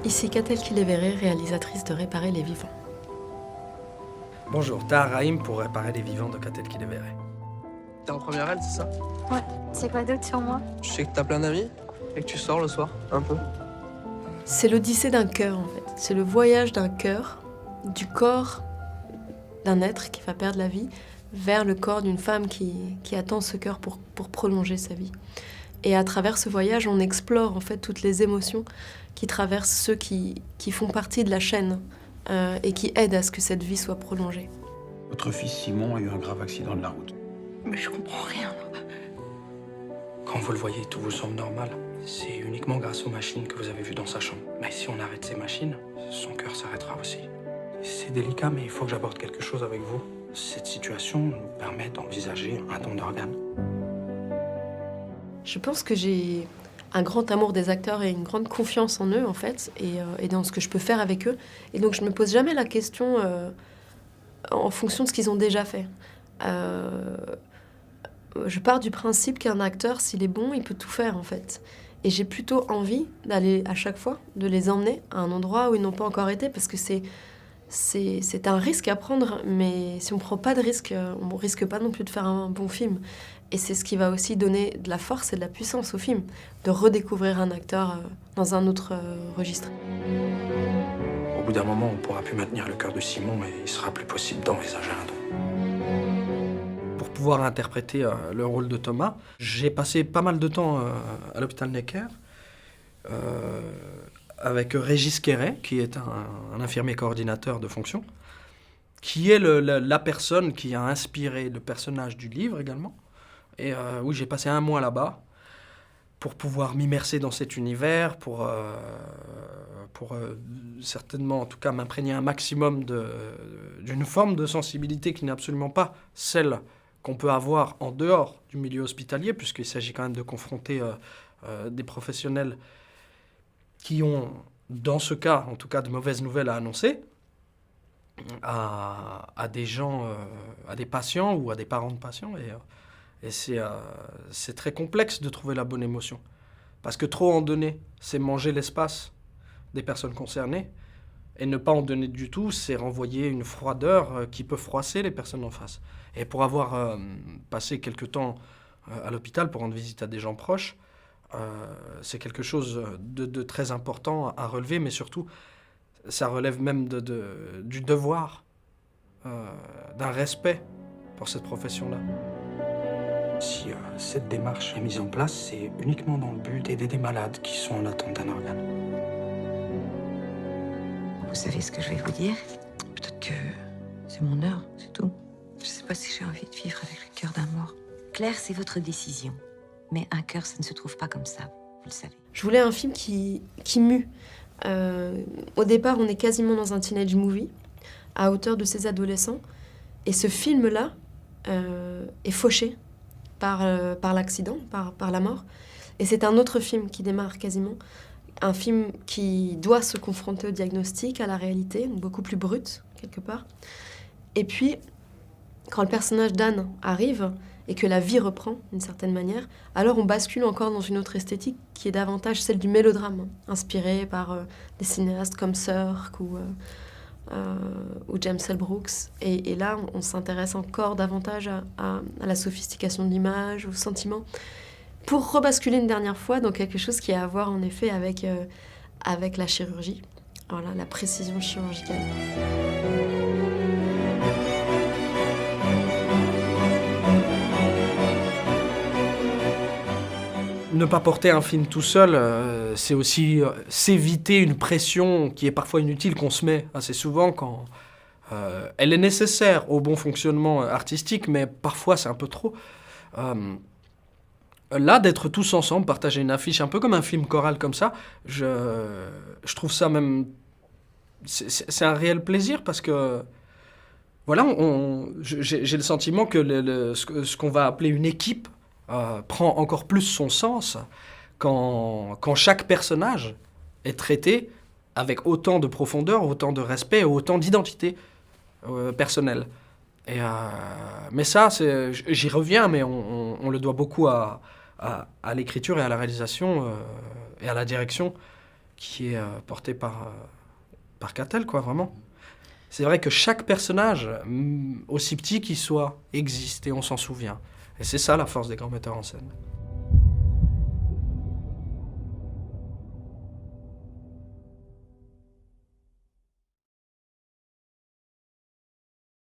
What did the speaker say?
Ici Catel Kiléveré, réalisatrice de Réparer les vivants. Bonjour, Tahar Rahim pour Réparer les vivants de Catel Kiléveré. T'es en première L, c'est ça? Ouais, c'est quoi d'autre sur moi? Je sais que t'as plein d'amis et que tu sors le soir, un peu. C'est l'odyssée d'un cœur en fait. C'est le voyage d'un cœur, du corps d'un être qui va perdre la vie, vers le corps d'une femme qui attend ce cœur pour prolonger sa vie. Et à travers ce voyage, on explore en fait toutes les émotions qui traversent ceux qui font partie de la chaîne et qui aident à ce que cette vie soit prolongée. Votre fils Simon a eu un grave accident de la route. Mais je comprends rien. Quand vous le voyez, tout vous semble normal. C'est uniquement grâce aux machines que vous avez vues dans sa chambre. Mais si on arrête ces machines, son cœur s'arrêtera aussi. C'est délicat, mais il faut que j'aborde quelque chose avec vous. Cette situation nous permet d'envisager un don d'organes. Je pense que j'ai un grand amour des acteurs et une grande confiance en eux, en fait, et dans ce que je peux faire avec eux. Et donc, je me pose jamais la question en fonction de ce qu'ils ont déjà fait. Je pars du principe qu'un acteur, s'il est bon, il peut tout faire, en fait. Et j'ai plutôt envie d'aller, à chaque fois, de les emmener à un endroit où ils n'ont pas encore été, parce que c'est un risque à prendre, mais si on ne prend pas de risque, on ne risque pas non plus de faire un bon film. Et c'est ce qui va aussi donner de la force et de la puissance au film, de redécouvrir un acteur dans un autre registre. Au bout d'un moment, on ne pourra plus maintenir le cœur de Simon et il sera plus possible d'envisager un don. Pour pouvoir interpréter le rôle de Thomas, j'ai passé pas mal de temps à l'hôpital Necker avec Régis Quéret, qui est un infirmier coordinateur de fonction, qui est la personne qui a inspiré le personnage du livre également. Et oui, j'ai passé un mois là-bas pour pouvoir m'immerser dans cet univers, pour certainement, en tout cas, m'imprégner un maximum d'une forme de sensibilité qui n'est absolument pas celle qu'on peut avoir en dehors du milieu hospitalier, puisqu'il s'agit quand même de confronter des professionnels qui ont, dans ce cas, en tout cas, de mauvaises nouvelles à annoncer à des gens, à des patients ou à des parents de patients. Et c'est très complexe de trouver la bonne émotion. Parce que trop en donner, c'est manger l'espace des personnes concernées. Et ne pas en donner du tout, c'est renvoyer une froideur qui peut froisser les personnes en face. Et pour avoir passé quelque temps à l'hôpital pour rendre visite à des gens proches, c'est quelque chose de très important à relever, mais surtout, ça relève même du devoir, d'un respect pour cette profession-là. Si cette démarche est mise en place, c'est uniquement dans le but d'aider des malades qui sont en attente d'un organe. Vous savez ce que je vais vous dire? Peut-être que c'est mon heure, c'est tout. Je sais pas si j'ai envie de vivre avec le cœur d'un mort. Claire, c'est votre décision. Mais un cœur, ça ne se trouve pas comme ça, vous le savez. Je voulais un film qui mue. Au départ, on est quasiment dans un teenage movie, à hauteur de ces adolescents. Et ce film-là est fauché par l'accident, par la mort. Et c'est un autre film qui démarre quasiment. Un film qui doit se confronter au diagnostic, à la réalité, beaucoup plus brute, quelque part. Et puis, quand le personnage d'Anne arrive et que la vie reprend, d'une certaine manière, alors on bascule encore dans une autre esthétique qui est davantage celle du mélodrame, inspirée par des cinéastes comme Sirk ou James L. Brooks. Et là, on s'intéresse encore davantage à la sophistication de l'image, au sentiment, pour rebasculer une dernière fois dans quelque chose qui a à voir en effet avec la chirurgie, voilà, la précision chirurgicale. Ne pas porter un film tout seul, c'est aussi s'éviter une pression qui est parfois inutile, qu'on se met assez souvent quand elle est nécessaire au bon fonctionnement artistique, mais parfois c'est un peu trop. Là, d'être tous ensemble, partager une affiche, un peu comme un film choral comme ça, je trouve ça même... C'est un réel plaisir parce que... Voilà, j'ai le sentiment que ce qu'on va appeler une équipe prend encore plus son sens quand chaque personnage est traité avec autant de profondeur, autant de respect, autant d'identité personnelle. Mais ça, j'y reviens, mais on le doit beaucoup à l'écriture et à la réalisation et à la direction qui est porté par Catel, quoi, vraiment. C'est vrai que chaque personnage, aussi petit qu'il soit, existe et on s'en souvient. Et c'est ça la force des grands metteurs en scène.